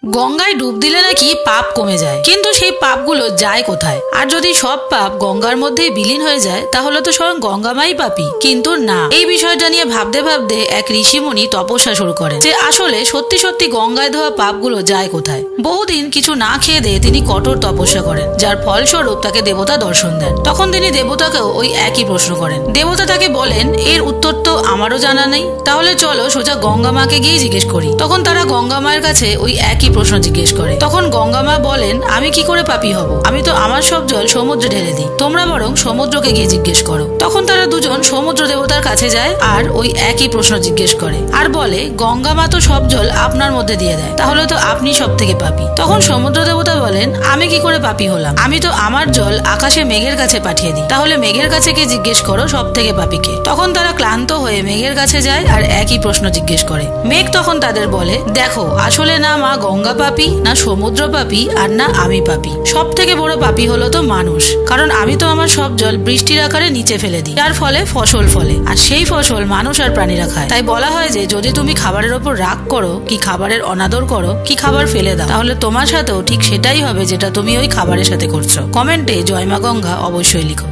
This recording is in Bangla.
গঙ্গায় ডুব দিলে নাকি পাপ কমে যায়, কিন্তু সেই পাপগুলো যায় কোথায়? আর যদি সব পাপ গঙ্গার মধ্যেই বিলীন হয়ে যায় তাহলে তো স্বয়ং গঙ্গামাই পাপী। কিন্তু না, এই বিষয়টা নিয়ে ভাবতে ভাবতে এক ঋষিমুনি তপস্যা শুরু করেন যে আসলে সত্যি সত্যি গঙ্গায় ধোয়া পাপগুলো যায় কোথায়। বহুদিন কিছু না খেয়ে দিয়ে তিনি কঠোর তপস্যা করেন, যার ফলস্বরূপ তাকে দেবতা দর্শন দেন। তখন তিনি দেবতাকেও ওই একই প্রশ্ন করেন। দেবতা তাকে বলেন, এর উত্তর তো আমারও জানা নেই, তাহলে চলো সোজা গঙ্গা মাকে গিয়ে জিজ্ঞেস করি। তখন তারা গঙ্গা মায়ের কাছে ওই একই প্রশ্ন জিজ্ঞেস করে। তখন গঙ্গা মা বলেন, আমি কি করে পাপী হব? আমি তো আমার সব জল সমুদ্রে ঢেলে দিই, তোমরা বরং সমুদ্রকে গিয়ে জিজ্ঞেস করো। তখন তারা দুজন সমুদ্র দেবতার কাছে যায় আর ওই একই প্রশ্ন জিজ্ঞেস করে আর বলে, গঙ্গা মা তো সব জল আপনার মধ্যে দিয়ে দেয়, তাহলে তো আপনি সব থেকে পাপী। তখন সমুদ্র দেবতা বলেন, আমি কি করে পাপী হলাম? আমি তো আমার জল আকাশে মেঘের কাছে পাঠিয়ে দিই, তাহলে মেঘের কাছে গিয়ে জিজ্ঞেস করো সব থেকে পাপীকে। তখন তারা ক্লান্ত হয়ে মেঘের কাছে যায় আর একই প্রশ্ন জিজ্ঞেস করে। মেঘ তখন তাদের বলে, দেখো আসলে না মা গঙ্গা পাপী, না সমুদ্র পাপী, আর না আমি পাপী। সব থেকে বড় পাপী হলো তো মানুষ, কারণ আমি তো আমার সব জল বৃষ্টির আকারে নিচে ফেলে দিই, যার ফলে ফসল ফলে, আর সেই ফসল মানুষ আর প্রাণীরা খায়। তাই বলা হয় যে যদি তুমি খাবারের ওপর রাগ করো, কি খাবারের অনাদর করো, কি খাবার ফেলে দাও, তাহলে তোমার সাথেও ঠিক সেটাই হবে যেটা তুমি ওই খাবারের সাথে করছো। কমেন্টে জয় মা গঙ্গা অবশ্যই লিখো।